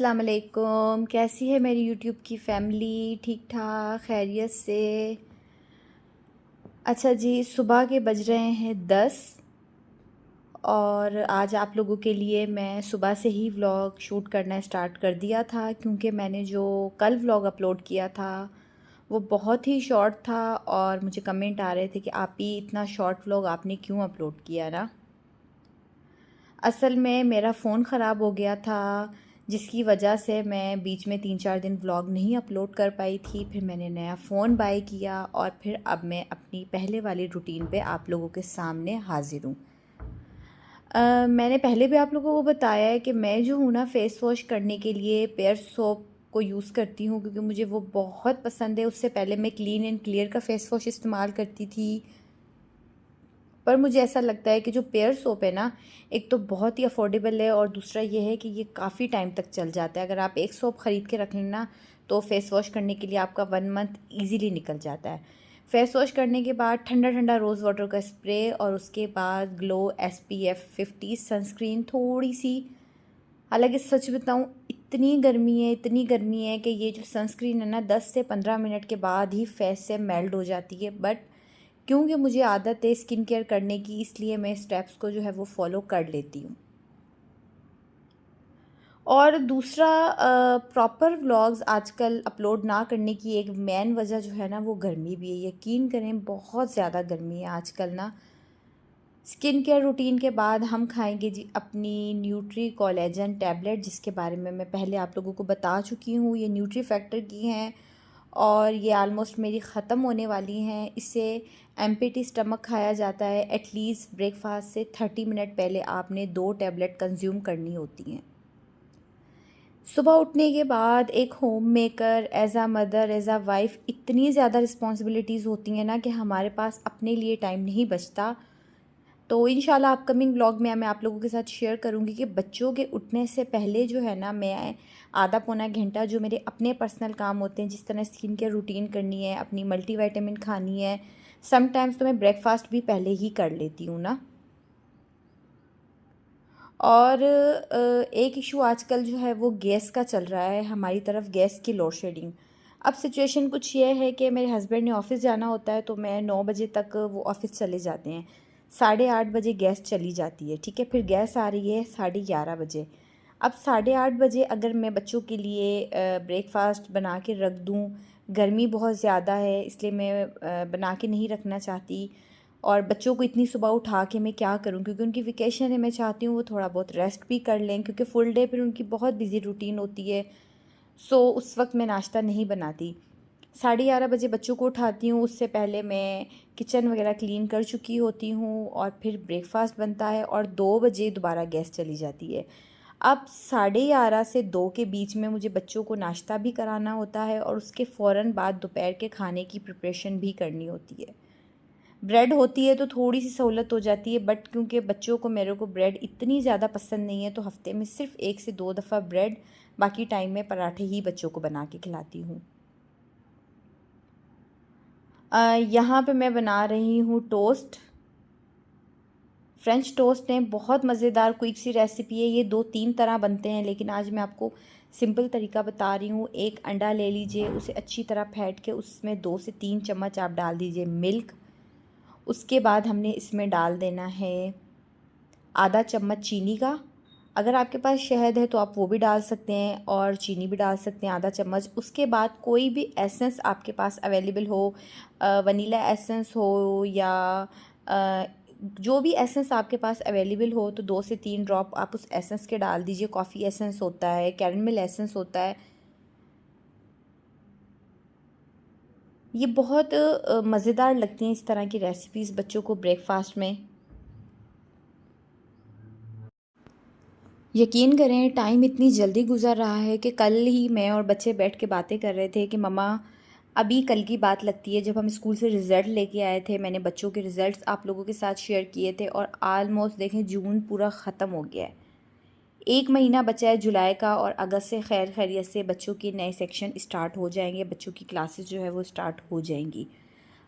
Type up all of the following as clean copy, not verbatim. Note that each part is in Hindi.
अस्सलाम वालेकुम। कैसी है मेरी यूट्यूब की फ़ैमिली? ठीक ठाक, खैरियत से? अच्छा जी, सुबह के बज रहे हैं 10 और आज आप लोगों के लिए मैं सुबह से ही व्लॉग शूट करना स्टार्ट कर दिया था, क्योंकि मैंने जो कल व्लॉग अपलोड किया था वो बहुत ही शॉर्ट था और मुझे कमेंट आ रहे थे कि आप ही इतना शॉर्ट व्लॉग आपने क्यों अपलोड किया ना। असल में मेरा फ़ोन ख़राब हो गया था, जिसकी वजह से मैं बीच में 3-4 दिन व्लॉग नहीं अपलोड कर पाई थी। फिर मैंने नया फ़ोन बाय किया और फिर अब मैं अपनी पहले वाली रूटीन पे आप लोगों के सामने हाज़िर हूँ। मैंने पहले भी आप लोगों को बताया है कि मैं जो हूँ ना, फ़ेस वॉश करने के लिए पेयर सोप को यूज़ करती हूँ, क्योंकि मुझे वो बहुत पसंद है। उससे पहले मैं क्लीन एंड क्लियर का फ़ेस वॉश इस्तेमाल करती थी, पर मुझे ऐसा लगता है कि जो पेयर सोप है ना, एक तो बहुत ही अफोर्डेबल है और दूसरा ये है कि ये काफ़ी टाइम तक चल जाता है। अगर आप एक सोप ख़रीद के रख लेना तो फ़ेस वॉश करने के लिए आपका 1 मंथ ईज़िली निकल जाता है। फ़ेस वॉश करने के बाद ठंडा ठंडा रोज़ वाटर का स्प्रे और उसके बाद ग्लो SPF 50 सनस्क्रीन थोड़ी सी। हालांकि सच बताऊं, इतनी गर्मी है कि ये जो सनस्क्रीन है ना, 10 से 15 मिनट के बाद ही फेस से मेल्ट हो जाती है। बट क्योंकि मुझे आदत है स्किन केयर करने की, इसलिए मैं स्टेप्स को जो है वो फॉलो कर लेती हूँ। और दूसरा, प्रॉपर व्लॉग्स आजकल अपलोड ना करने की एक मेन वजह जो है ना, वो गर्मी भी है। यकीन करें, बहुत ज़्यादा गर्मी है आजकल ना। स्किन केयर रूटीन के बाद हम खाएंगे जी अपनी न्यूट्री कोलेजन टैबलेट, जिसके बारे में मैं पहले आप लोगों को बता चुकी हूँ। ये न्यूट्री फैक्टर की हैं और ये आलमोस्ट मेरी ख़त्म होने वाली हैं। इसे एम्प्टी स्टमक खाया जाता है। एटलीस्ट ब्रेकफास्ट से 30 मिनट पहले आपने 2 टैबलेट कंज्यूम करनी होती हैं। सुबह उठने के बाद एक होम मेकर, एज़ आ मदर, एज़ आ वाइफ़, इतनी ज़्यादा रिस्पॉन्सिबिलिटीज़ होती हैं ना कि हमारे पास अपने लिए टाइम नहीं बचता। तो इंशाल्लाह अपकमिंग व्लॉग में मैं आप लोगों के साथ शेयर करूंगी कि बच्चों के उठने से पहले जो है ना, मैं आधा पौना घंटा जो मेरे अपने पर्सनल काम होते हैं, जिस तरह स्किन केयर रूटीन करनी है, अपनी मल्टीविटामिन खानी है, समटाइम्स तो मैं ब्रेकफास्ट भी पहले ही कर लेती हूँ ना। और एक इशू आजकल जो है वो गैस का चल रहा है हमारी तरफ, गैस की लोड शेडिंग। अब सिचुएशन कुछ ये है कि मेरे हस्बैंड ने ऑफ़िस जाना होता है, तो मैं 9 बजे तक वो ऑफ़िस चले जाते हैं। 8:30 बजे गैस चली जाती है, ठीक है। फिर गैस आ रही है 11:30 बजे। अब 8:30 बजे अगर मैं बच्चों के लिए ब्रेकफास्ट बना के रख दूँ, गर्मी बहुत ज़्यादा है इसलिए मैं बना के नहीं रखना चाहती। और बच्चों को इतनी सुबह उठा के मैं क्या करूं, क्योंकि उनकी वेकेशन है, मैं चाहती हूँ वो थोड़ा बहुत रेस्ट भी कर लें, क्योंकि फुल डे फिर उनकी बहुत बिजी रूटीन होती है। सो उस वक्त मैं नाश्ता नहीं बनाती। 11:30 बजे बच्चों को उठाती हूँ, उससे पहले मैं किचन वगैरह क्लीन कर चुकी होती हूँ और फिर ब्रेकफास्ट बनता है और 2 बजे दोबारा गैस चली जाती है। अब 11:30 से 2 के बीच में मुझे बच्चों को नाश्ता भी कराना होता है और उसके फ़ौरन बाद दोपहर के खाने की प्रिपरेशन भी करनी होती है। ब्रेड होती है तो थोड़ी सी सहूलत हो जाती है, बट क्योंकि बच्चों को, मेरे को ब्रेड इतनी ज़्यादा पसंद नहीं है, तो हफ्ते में सिर्फ 1 से 2 दफ़ा ब्रेड, बाकी टाइम में पराठे ही बच्चों को बना के खिलाती हूँ। यहाँ पे मैं बना रही हूँ टोस्ट, फ्रेंच टोस्ट है। बहुत मज़ेदार क्विक सी रेसिपी है। ये 2-3 तरह बनते हैं, लेकिन आज मैं आपको सिंपल तरीका बता रही हूँ। एक अंडा ले लीजिए, उसे अच्छी तरह फेंट के उसमें 2 से 3 चम्मच आप डाल दीजिए मिल्क। उसके बाद हमने इसमें डाल देना है आधा चम्मच चीनी का। अगर आपके पास शहद है तो आप वो भी डाल सकते हैं और चीनी भी डाल सकते हैं आधा चम्मच। उसके बाद कोई भी एसेंस आपके पास अवेलेबल हो, वनीला एसेंस हो या अ, जो भी एसेंस आपके पास अवेलेबल हो, तो 2 से 3 ड्रॉप आप उस एसेंस के डाल दीजिए। कॉफ़ी एसेंस होता है, कैरमल एसेंस होता है। ये बहुत मज़ेदार लगती हैं इस तरह की रेसिपीज़ बच्चों को ब्रेकफास्ट में। यकीन करें, टाइम इतनी जल्दी गुज़र रहा है कि कल ही मैं और बच्चे बैठ के बातें कर रहे थे कि मम्मा, अभी कल की बात लगती है जब हम स्कूल से रिज़ल्ट लेके आए थे। मैंने बच्चों के रिज़ल्ट्स आप लोगों के साथ शेयर किए थे और आलमोस्ट देखें जून पूरा ख़त्म हो गया है। 1 महीना बचा है जुलाई का और अगस्त से खैर खैरियत से बच्चों के नए सेक्शन स्टार्ट हो जाएंगे, बच्चों की क्लासेस जो है वो स्टार्ट हो जाएंगी।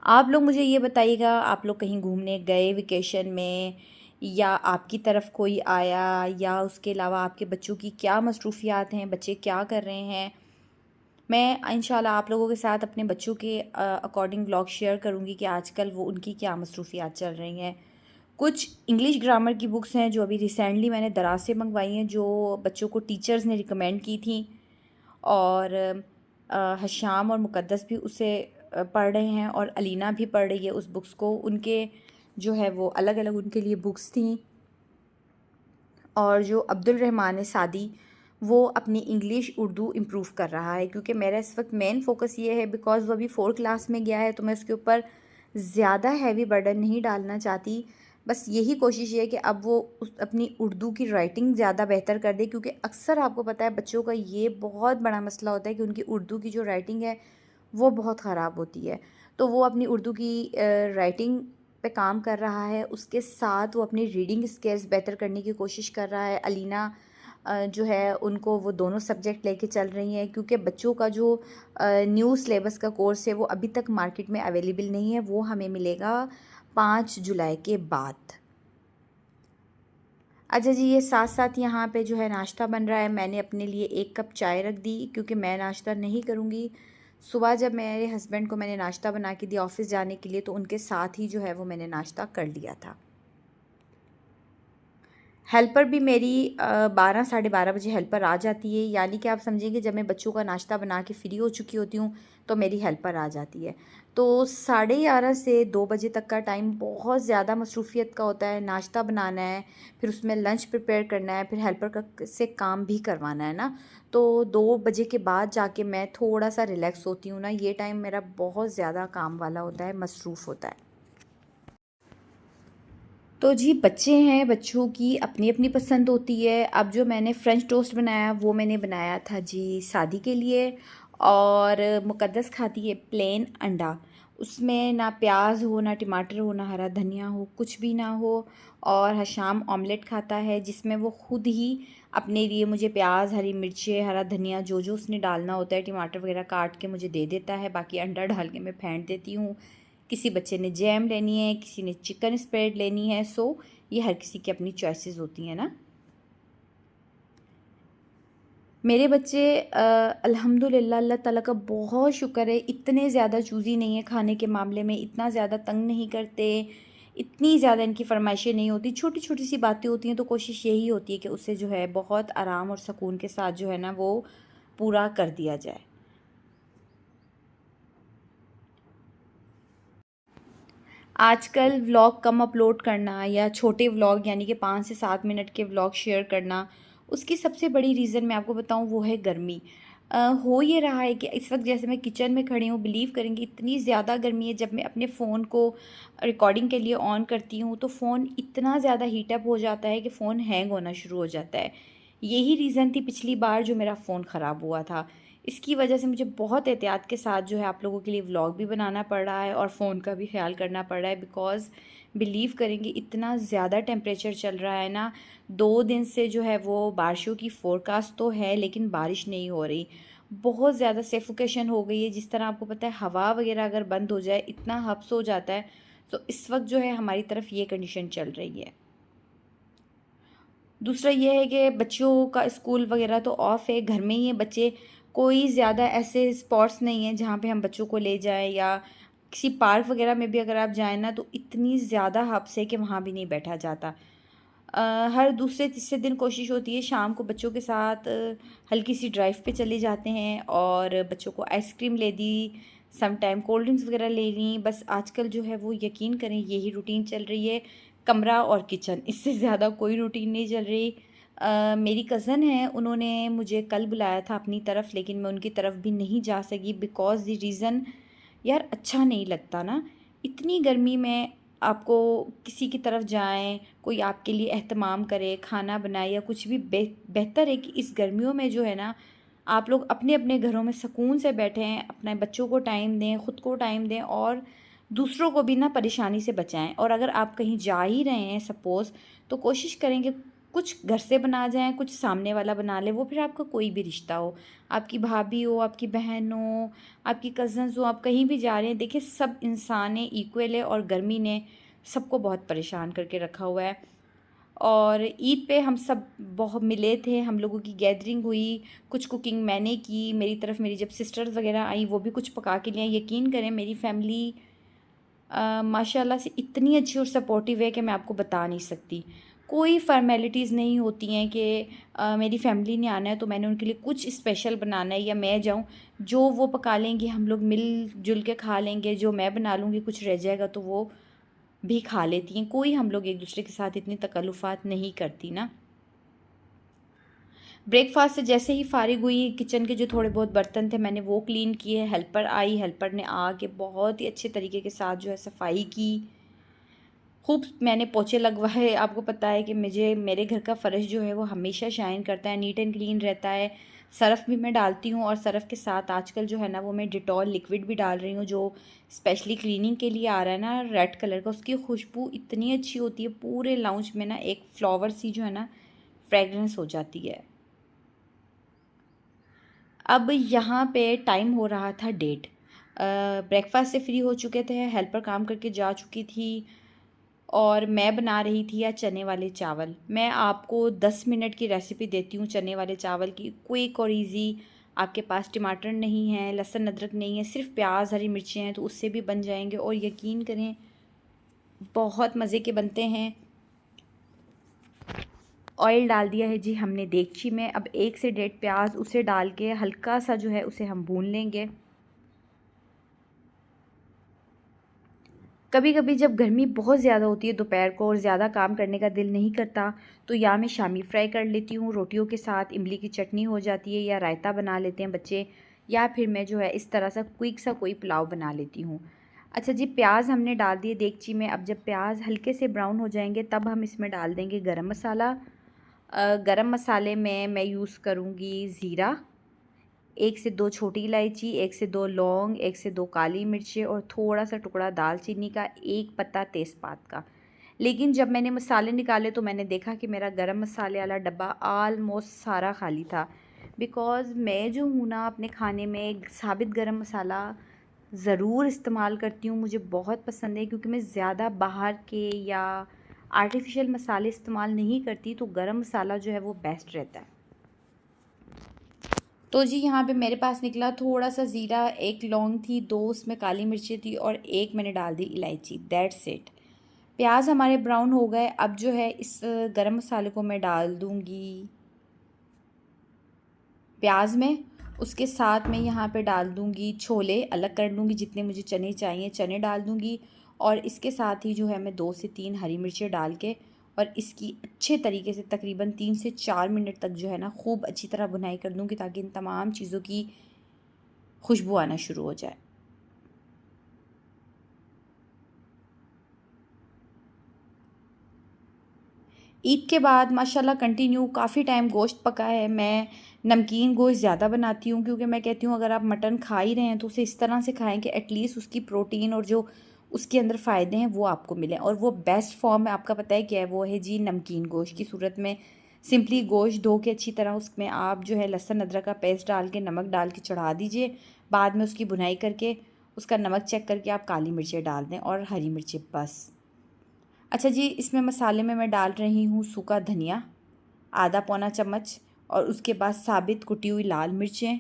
आप लोग मुझे ये बताइएगा, आप लोग कहीं घूमने गए वेकेशन में या आपकी तरफ कोई आया, या उसके अलावा आपके बच्चों की क्या मसरूफ़ियात हैं, बच्चे क्या कर रहे हैं। मैं इंशाल्लाह आप लोगों के साथ अपने बच्चों के अकॉर्डिंग व्लॉग शेयर करूँगी कि आजकल वो उनकी क्या मसरूफ़ियात चल रही हैं। कुछ इंग्लिश ग्रामर की बुक्स हैं जो अभी रिसेंटली मैंने दराज से मंगवाई हैं, जो बच्चों को टीचर्स ने रिकमेंड की थी, और हशाम और मुक़द्दस भी उसे पढ़ रहे हैं, और अलीना भी पढ़ रही है उस बुक्स को। उनके जो है वो अलग अलग उनके लिए बुक्स थी। और जो अब्दुल रहमान सादी, वो अपनी इंग्लिश उर्दू इम्प्रूव कर रहा है, क्योंकि मेरा इस वक्त मेन फोकस ये है, बिकॉज़ वो अभी 4 क्लास में गया है, तो मैं उसके ऊपर ज़्यादा हैवी बर्डन नहीं डालना चाहती। बस यही कोशिश है कि अब वो उस अपनी उर्दू की राइटिंग ज़्यादा बेहतर कर दे, क्योंकि अक्सर आपको पता है बच्चों का ये बहुत बड़ा मसला होता है कि उनकी उर्दू की जो राइटिंग है वो बहुत ख़राब होती है। तो वो अपनी उर्दू की राइटिंग पे काम कर रहा है, उसके साथ वो अपनी रीडिंग स्किल्स बेहतर करने की कोशिश कर रहा है। अलीना जो है उनको वो दोनों सब्जेक्ट लेके चल रही हैं, क्योंकि बच्चों का जो न्यू सिलेबस का कोर्स है वो अभी तक मार्केट में अवेलेबल नहीं है, वो हमें मिलेगा 5 जुलाई के बाद। अच्छा जी, ये साथ साथ यहाँ पे जो है नाश्ता बन रहा है। मैंने अपने लिए 1 कप चाय रख दी, क्योंकि मैं नाश्ता नहीं करूँगी। सुबह जब मेरे हस्बैंड को मैंने नाश्ता बना के दिया ऑफ़िस जाने के लिए, तो उनके साथ ही जो है वो मैंने नाश्ता कर लिया था। हेल्पर भी मेरी 12 साढ़े 12 बजे हेल्पर आ जाती है, यानी कि आप समझेंगे जब मैं बच्चों का नाश्ता बना के फ्री हो चुकी होती हूँ तो मेरी हेल्पर आ जाती है। तो 11:30 से 2 बजे तक का टाइम बहुत ज़्यादा मसरूफ़ियत का होता है। नाश्ता बनाना है, फिर उसमें लंच प्रिपेयर करना है, फिर हेल्पर का से काम भी करवाना है ना। तो 2 बजे के बाद जाके मैं थोड़ा-सा रिलैक्स होती हूँ ना, ये टाइम मेरा बहुत ज़्यादा काम वाला होता है, मसरूफ़ होता है। तो जी, बच्चे हैं, बच्चों की अपनी-अपनी पसंद होती है। अब जो मैंने फ्रेंच टोस्ट बनाया वो मैंने बनाया था जी शादी के लिए, और मुक़द्दस खाती है प्लेन अंडा। उसमें ना प्याज हो, ना टमाटर हो, ना हरा धनिया हो, कुछ भी ना हो। और हशाम ऑमलेट खाता है, जिसमें वो खुद ही अपने लिए मुझे प्याज, हरी मिर्चें, हरा धनिया जो-जो उसने डालना होता है, टमाटर वग़ैरह काट के मुझे दे देता है। बाकी अंडा डाल के मैं फेंट देती हूँ। किसी बच्चे ने जैम लेनी है, किसी ने चिकन स्प्रेड लेनी है। सो ये हर किसी की अपनी चॉइसेस होती हैं ना। मेरे बच्चे अल्हम्दुलिल्लाह अल्लाह ताला का बहुत शुक्र है, इतने ज़्यादा चूज़ी नहीं है खाने के मामले में, इतना ज़्यादा तंग नहीं करते, इतनी ज़्यादा इनकी फरमाइशें नहीं होती। छोटी-छोटी सी बातें होती हैं, तो कोशिश यही होती है कि उससे जो है बहुत आराम और सुकून के साथ जो है ना वो पूरा कर दिया जाए। आजकल व्लॉग कम अपलोड करना, या छोटे व्लॉग यानी कि 5 से 7 मिनट के व्लॉग शेयर करना, उसकी सबसे बड़ी रीज़न मैं आपको बताऊँ वो है गर्मी। हो ये रहा है कि इस वक्त जैसे मैं किचन में खड़ी हूँ, बिलीव करेंगी इतनी ज़्यादा गर्मी है। जब मैं अपने फ़ोन को रिकॉर्डिंग के लिए ऑन करती हूँ तो फ़ोन इतना ज़्यादा हीटअप हो जाता है कि फ़ोन हैंग होना शुरू हो जाता है। यही रीज़न थी पिछली बार जो मेरा फ़ोन ख़राब हुआ था। इसकी वजह से मुझे बहुत एहतियात के साथ जो है आप लोगों के लिए व्लॉग भी बनाना पड़ रहा है, और फ़ोन का भी ख्याल करना पड़ रहा है, बिकॉज़ बिलीव करेंगे इतना ज़्यादा टेम्परेचर चल रहा है ना। 2 दिन से जो है वो बारिशों की फ़ोरकास्ट तो है, लेकिन बारिश नहीं हो रही। बहुत ज़्यादा सफोकेशन हो गई है। जिस तरह आपको पता है हवा वगैरह अगर बंद हो जाए इतना हब्स हो जाता है। तो इस वक्त जो है हमारी तरफ ये कंडीशन चल रही है। दूसरा ये है कि बच्चों का स्कूल वगैरह तो ऑफ़ है, घर में ही हैं बच्चे। कोई ज़्यादा ऐसे स्पॉट्स नहीं हैं जहाँ पे हम बच्चों को ले जाएँ, या किसी पार्क वगैरह में भी अगर आप जाएँ ना तो इतनी ज़्यादा हब्स है कि वहाँ भी नहीं बैठा जाता। हर दूसरे तीसरे दिन कोशिश होती है शाम को बच्चों के साथ हल्की सी ड्राइव पे चले जाते हैं, और बच्चों को आइसक्रीम ले दी, सम टाइम कोल्ड ड्रिंक्स वगैरह ले ली। बस आजकल जो है वो यकीन करें यही रूटीन चल रही है, कमरा और किचन, इससे ज़्यादा कोई रूटीन नहीं चल रही। मेरी कज़न है, उन्होंने मुझे कल बुलाया था अपनी तरफ, लेकिन मैं उनकी तरफ भी नहीं जा सकी, बिकॉज़ द रीज़न यार अच्छा नहीं लगता ना इतनी गर्मी में। आपको किसी की तरफ जाएं, कोई आपके लिए एहतमाम करे, खाना बनाए या कुछ भी, बेहतर है कि इस गर्मियों में जो है ना आप लोग अपने अपने घरों में सुकून से बैठें, अपने बच्चों को टाइम दें, ख़ुद को टाइम दें, और दूसरों को भी ना परेशानी से बचाएं। और अगर आप कहीं जा ही रहे हैं सपोज़, तो कोशिश करें कि कुछ घर से बना जाएं, कुछ सामने वाला बना ले, वो फिर आपका कोई भी रिश्ता हो, आपकी भाभी हो, आपकी बहन हो, आपकी कज़न्स हो, आप कहीं भी जा रहे हैं, देखिए सब इंसान है, इक्वल है, और गर्मी ने सबको बहुत परेशान करके रखा हुआ है। और ईद पे हम सब बहुत मिले थे, हम लोगों की गैदरिंग हुई, कुछ कुकिंग मैंने की, मेरी तरफ मेरी जब सिस्टर्स वगैरह आई वो भी कुछ पका के लिए आई। यकीन करें मेरी फैमिली माशाल्लाह से इतनी अच्छी और सपोर्टिव है कि मैं आपको बता नहीं सकती। कोई फ़ॉर्मेलिटीज़ नहीं होती हैं कि मेरी फैमिली ने आना है तो मैंने उनके लिए कुछ स्पेशल बनाना है या मैं जाऊँ, जो वो पका लेंगी हम लोग मिल-जुल के खा लेंगे, जो मैं बना लूँगी कुछ रह जाएगा तो वो भी खा लेती हैं। कोई हम लोग एक-दूसरे के साथ इतनी तकल्लुफ़ात नहीं करती ना। ब्रेकफ़ास्ट से जैसे ही फ़ारिग हुई, किचन के जो थोड़े बहुत बर्तन थे मैंने वो क्लीन किए, हेल्पर आई, हेल्पर ने आके बहुत ही अच्छे तरीके के साथ जो है सफाई की। खूब मैंने पोछे लगवाए। आपको पता है कि मुझे मेरे घर का फ़र्श जो है वो हमेशा शाइन करता है, नीट एंड क्लीन रहता है। सर्फ़ भी मैं डालती हूँ और सर्फ़ के साथ आजकल जो है ना वो मैं डिटॉल लिक्विड भी डाल रही हूँ, जो स्पेशली क्लीनिंग के लिए आ रहा है ना रेड कलर का। उसकी खुशबू इतनी अच्छी होती है, पूरे लाउंज में ना एक फ्लावर सी जो है ना फ्रेगरेंस हो जाती है। अब यहाँ पे टाइम हो रहा था 1:30। ब्रेकफ़ास्ट से फ्री हो चुके थे, हेल्पर काम करके जा चुकी थी और मैं बना रही थी या चने वाले चावल। मैं आपको 10 मिनट की रेसिपी देती हूँ चने वाले चावल की, क्विक और ईज़ी। आपके पास टमाटर नहीं है, लहसुन अदरक नहीं है, सिर्फ़ प्याज हरी मिर्चें हैं तो उससे भी बन जाएंगे और यकीन करें बहुत मज़े के बनते हैं। ऑयल डाल दिया है जी हमने देगची में। अब 1 से 1.5 प्याज उसे डाल के हल्का सा जो है उसे हम भून लेंगे। कभी कभी जब गर्मी बहुत ज़्यादा होती है दोपहर को और ज़्यादा काम करने का दिल नहीं करता तो या मैं शामी फ्राई कर लेती हूँ रोटियों के साथ, इमली की चटनी हो जाती है या रायता बना लेते हैं बच्चे, या फिर मैं जो है इस तरह सा क्विक सा कोई पुलाव बना लेती हूँ। अच्छा जी, प्याज हमने डाल दिए देगची में। अब जब प्याज हल्के से ब्राउन हो जाएंगे तब हम इसमें डाल देंगे गरम मसाला। गरम मसाले में मैं यूज़ करूँगी ज़ीरा, 1 से 2 छोटी इलायची, 1 से 2 लौंग, 1 से 2 काली मिर्चें और थोड़ा-सा टुकड़ा दालचीनी का, 1 पत्ता तेज़पात का। लेकिन जब मैंने मसाले निकाले तो मैंने देखा कि मेरा गरम मसाले वाला डब्बा ऑलमोस्ट सारा खाली था। बिकॉज़ मैं जो हूँ ना अपने खाने में साबित गरम मसाला ज़रूर इस्तेमाल करती हूँ, मुझे बहुत पसंद है क्योंकि मैं ज़्यादा बाहर के या आर्टिफ़िशियल मसाले इस्तेमाल नहीं करती, तो गरम मसाला जो है वो बेस्ट रहता है। तो जी यहाँ पे मेरे पास निकला थोड़ा सा ज़ीरा, 1 लौंग थी, 2 उसमें काली मिर्चें थी और 1 मैंने डाल दी इलायची, दैट्स इट। प्याज हमारे ब्राउन हो गए। अब जो है इस गरम मसाले को मैं डाल दूँगी प्याज में। उसके साथ मैं यहाँ पे डाल दूँगी छोले, अलग कर लूँगी जितने मुझे चने चाहिए चने डाल दूँगी और इसके साथ ही जो है मैं 2 से 3 हरी मिर्चें डाल के और इसकी अच्छे तरीके से तकरीबन 3 से 4 मिनट तक जो है ना खूब अच्छी तरह भुनाई कर दूँगी ताकि इन तमाम चीज़ों की खुशबू आना शुरू हो जाए। ईद के बाद माशाल्लाह कंटिन्यू काफ़ी टाइम गोश्त पका है। मैं नमकीन गोश्त ज़्यादा बनाती हूँ क्योंकि मैं कहती हूँ अगर आप मटन खा ही रहे हैं तो उसे इस तरह से खाएं कि एटलीस्ट उसकी प्रोटीन और जो उसके अंदर फ़ायदे हैं वो आपको मिलें। और वो बेस्ट फॉर्म है, आपका पता है क्या है, वो है जी नमकीन गोश्त की सूरत में। सिंपली गोश्त धो के अच्छी तरह उसमें आप जो है लहसुन अदरक का पेस्ट डाल के नमक डाल के चढ़ा दीजिए। बाद में उसकी भुनाई करके उसका नमक चेक करके आप काली मिर्चें डाल दें और हरी मिर्चें बस। अच्छा जी, इसमें मसाले में मैं डाल रही हूँ सूखा धनिया, आधा पौना चम्मच, और उसके बाद साबित कुटी हुई लाल मिर्चें,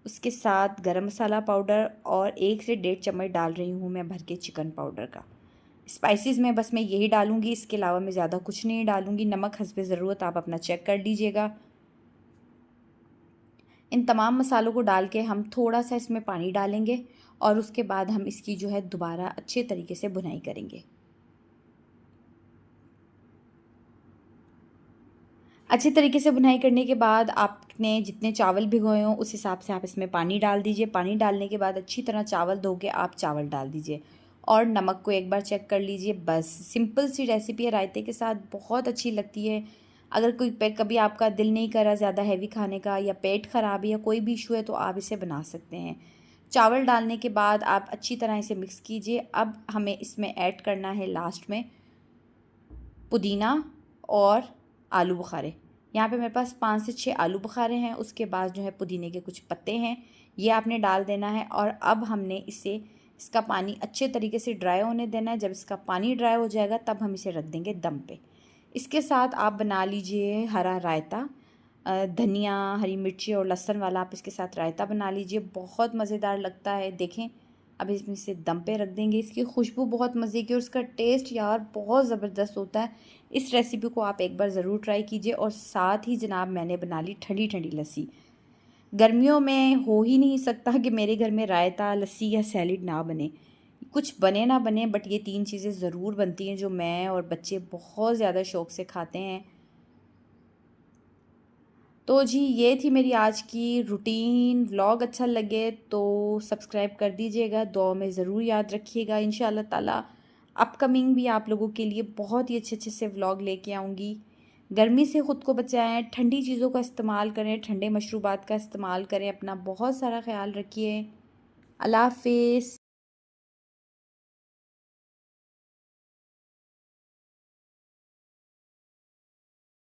उसके साथ गरम मसाला पाउडर और 1 से 1.5 चम्मच डाल रही हूँ मैं भर के चिकन पाउडर का। स्पाइसेस में बस मैं यही डालूँगी, इसके अलावा मैं ज़्यादा कुछ नहीं डालूँगी। नमक हस्बे ज़रूरत आप अपना चेक कर लीजिएगा। इन तमाम मसालों को डाल के हम थोड़ा सा इसमें पानी डालेंगे और उसके बाद हम इसकी जो है दोबारा अच्छे तरीके से भुनाई करेंगे। अच्छे तरीके से बुनाई करने के बाद आपने जितने चावल भिगोए हों उस हिसाब से आप इसमें पानी डाल दीजिए। पानी डालने के बाद अच्छी तरह चावल धो के आप चावल डाल दीजिए और नमक को एक बार चेक कर लीजिए। बस सिंपल सी रेसिपी है, रायते के साथ बहुत अच्छी लगती है। अगर कोई कभी आपका दिल नहीं कर रहा ज़्यादा हैवी खाने का या पेट ख़राब है या कोई भी इशू है तो आप इसे बना सकते हैं। चावल डालने के बाद आप अच्छी तरह इसे मिक्स कीजिए। अब हमें इसमें ऐड करना है लास्ट में पुदीना और आलू बुखारे। यहाँ पे मेरे पास 5 से 6 आलू बुखारे हैं। उसके बाद जो है पुदीने के कुछ पत्ते हैं, ये आपने डाल देना है और अब हमने इसका पानी अच्छे तरीके से ड्राई होने देना है। जब इसका पानी ड्राई हो जाएगा तब हम इसे रख देंगे दम पे। इसके साथ आप बना लीजिए हरा रायता, धनिया, हरी मिर्ची और लहसुन वाला आप इसके साथ रायता बना लीजिए, बहुत मज़ेदार लगता है। देखें, अब इसमें से दम पे रख देंगे। इसकी खुशबू बहुत मज़े की और इसका टेस्ट यार बहुत ज़बरदस्त होता है। इस रेसिपी को आप एक बार ज़रूर ट्राई कीजिए। और साथ ही जनाब मैंने बना ली ठंडी ठंडी लस्सी। गर्मियों में हो ही नहीं सकता कि मेरे घर में रायता, लस्सी या सैलेड ना बने। कुछ बने ना बने, बट ये 3 चीज़ें ज़रूर बनती हैं जो मैं और बच्चे बहुत ज़्यादा शौक़ से खाते हैं। तो जी ये थी मेरी आज की रूटीन। व्लॉग अच्छा लगे तो सब्सक्राइब कर दीजिएगा, दुआ में ज़रूर याद रखिएगा। इंशाअल्लाह ताला अपकमिंग भी आप लोगों के लिए बहुत ही अच्छे अच्छे से व्लॉग लेके आऊँगी। गर्मी से ख़ुद को बचाएं, ठंडी चीज़ों का इस्तेमाल करें, ठंडे मशरूबात का इस्तेमाल करें, अपना बहुत सारा ख्याल रखिए। अल्लाह हाफ़िज़।